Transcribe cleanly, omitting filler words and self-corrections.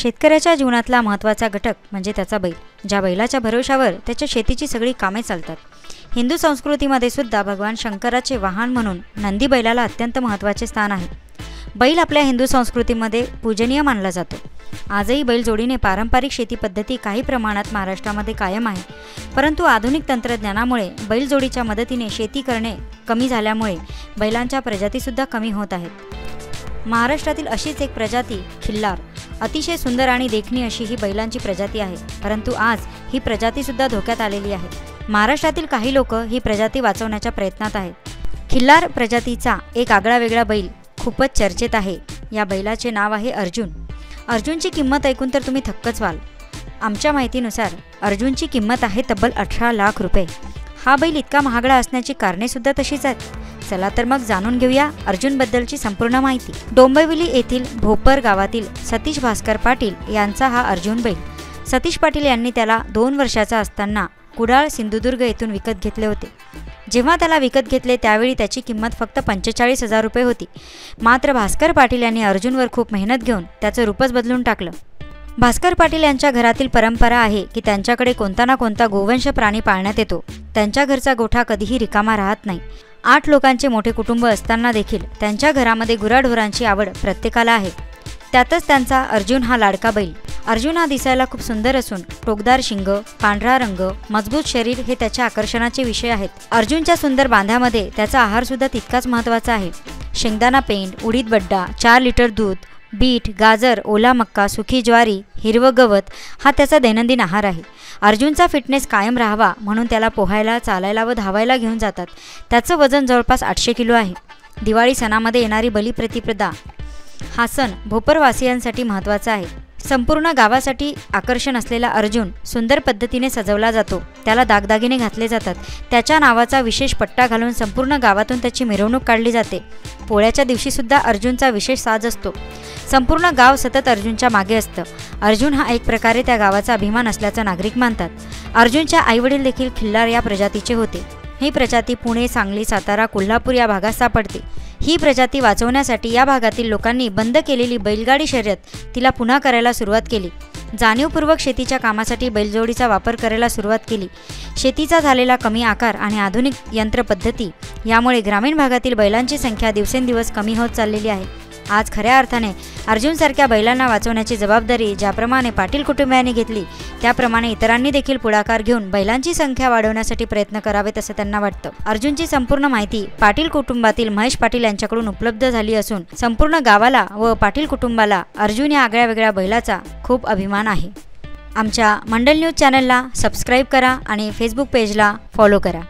शेतकऱ्याच्या जीवनातला महत्त्वाचा घटक म्हणजे त्याचा बैल। ज्या बैलाच्या भरोशावर त्याच्या शेतीची सगळी कामे चालतात। हिंदू संस्कृतीमध्ये सुद्धा भगवान शंकराचे वाहन म्हणून नंदी बैलाला अत्यंत महत्त्वाचे स्थान आहे। बैल आपल्या हिंदू संस्कृतीमध्ये पूजनीय मानला जातो। आजही बैलजोडीने पारंपरिक शेती पद्धती काही प्रमाणात महाराष्ट्रामध्ये कायम आहे, परंतु आधुनिक तंत्रज्ञानामुळे बैलजोडीच्या मदतीने शेती करणे कमी झाल्यामुळे बैलांच्या प्रजातीसुद्धा कमी होत आहेत। महाराष्ट्रातील अशीच एक प्रजाती खिल्लार, अतिशय सुंदर आणि देखणी अशी ही बैलांची प्रजाती आहे, परंतु आज ही प्रजातीसुद्धा धोक्यात आलेली आहे। महाराष्ट्रातील काही लोक ही प्रजाती वाचवण्याच्या प्रयत्नात आहेत। खिल्लार प्रजातीचा एक आगळा वेगळा बैल खूपच चर्चेत आहे। या बैलाचे नाव आहे अर्जुन। अर्जुनची किंमत ऐकून तर तुम्ही थक्कच व्हाल। आमच्या माहितीनुसार अर्जुनची किंमत आहे तब्बल 18 लाख रुपये। हा बैल इतका महागडा असण्याची कारणे सुद्धा तशीच आहेत। चला तर मग जाणून घेऊया अर्जुनबद्दलची संपूर्ण माहिती। डोंबिवली येथील भोपर गावातील सतीश भास्कर पाटील यांचा हा अर्जुन बैल। सतीश पाटील यांनी त्याला 2 वर्षाचा असताना कुडाळ सिंधुदुर्ग येथून विकत घेतले होते। जेव्हा त्याला विकत घेतले त्यावेळी त्याची किंमत फक्त 45,000 रुपये होती। मात्र भास्कर पाटील यांनी अर्जुनवर खूप मेहनत घेऊन त्याचं रूपच बदलून टाकलं। भास्कर पाटील यांच्या घरातील परंपरा आहे की त्यांच्याकडे कोणता ना कोणता गोवंश प्राणी पाळण्यात येतो। त्यांच्या घरचा गोठा कधीही रिकामा राहत नाही। 8 लोकांचे मोठे कुटुंब असताना देखील त्यांच्या घरामध्ये गुराढोरांची आवड प्रत्येकाला आहे। त्यातच त्यांचा अर्जुन हा लाडका बैल। अर्जुन हा दिसायला खूप सुंदर असून टोकदार शिंग, पांढरा रंग, मजबूत शरीर हे त्याच्या आकर्षणाचे विषय आहेत। अर्जुनच्या सुंदर बांध्यामध्ये त्याचा आहार सुद्धा तितकाच महत्त्वाचा आहे। शेंगदाणा पेंड, उडीद बड्डा, 4 लिटर दूध, बीट, गाजर, ओला मक्का, सुकी ज्वारी, हिरवं गवत हा त्याचा दैनंदिन आहार आहे। अर्जुनचा फिटनेस कायम राहावा म्हणून त्याला पोहायला, चालायला व धावायला घेऊन जातात। त्याचं वजन जवळपास 800 किलो आहे। दिवाळी सणामध्ये येणारी बलिप्रतिपदा हा सण भोपरवासियांसाठी महत्त्वाचा आहे। संपूर्ण गावासाठी आकर्षण असलेला अर्जुन सुंदर पद्धतीने सजवला जातो। त्याला दागदागिने घातले जातात। त्याच्या नावाचा विशेष पट्टा घालून संपूर्ण गावातून त्याची मिरवणूक काढली जाते। पोळ्याच्या दिवशी सुद्धा अर्जुनचा विशेष साज असतो। संपूर्ण गाव सतत अर्जुनच्या मागे असतं। अर्जुन हा एक प्रकारे त्या गावाचा अभिमान असल्याचं नागरिक मानतात। अर्जुनच्या आईवडील देखील खिल्लार या प्रजातीचे होते। ही प्रजाती पुणे, सांगली, सातारा, कोल्हापूर या भागात सापडते। ही प्रजाती वाचवण्यासाठी या भागातील लोकांनी बंद केलेली बैलगाडी शर्यत तिला पुन्हा करायला सुरुवात केली। जाणीवपूर्वक शेतीच्या कामासाठी बैलजोडीचा वापर करायला सुरुवात केली। शेतीचा झालेला कमी आकार आणि आधुनिक यंत्रपद्धती यामुळे ग्रामीण भागातील बैलांची संख्या दिवसेंदिवस कमी होत चाललेली आहे। आज खऱ्या अर्थाने अर्जुनसारख्या बैलांना वाचवण्याची जबाबदारी ज्याप्रमाणे पाटील कुटुंबियांनी घेतली, त्याप्रमाणे इतरांनी देखील पुढाकार घेऊन बैलांची संख्या वाढवण्यासाठी प्रयत्न करावेत असं त्यांना वाटतं। अर्जुनची संपूर्ण माहिती पाटील कुटुंबातील महेश पाटील यांच्याकडून उपलब्ध झाली असून संपूर्ण गावाला व पाटील कुटुंबाला अर्जुन या आगळ्या वेगळ्या बैलाचा खूप अभिमान आहे। आमच्या मंडल न्यूज चॅनलला सबस्क्राईब करा आणि फेसबुक पेजला फॉलो करा।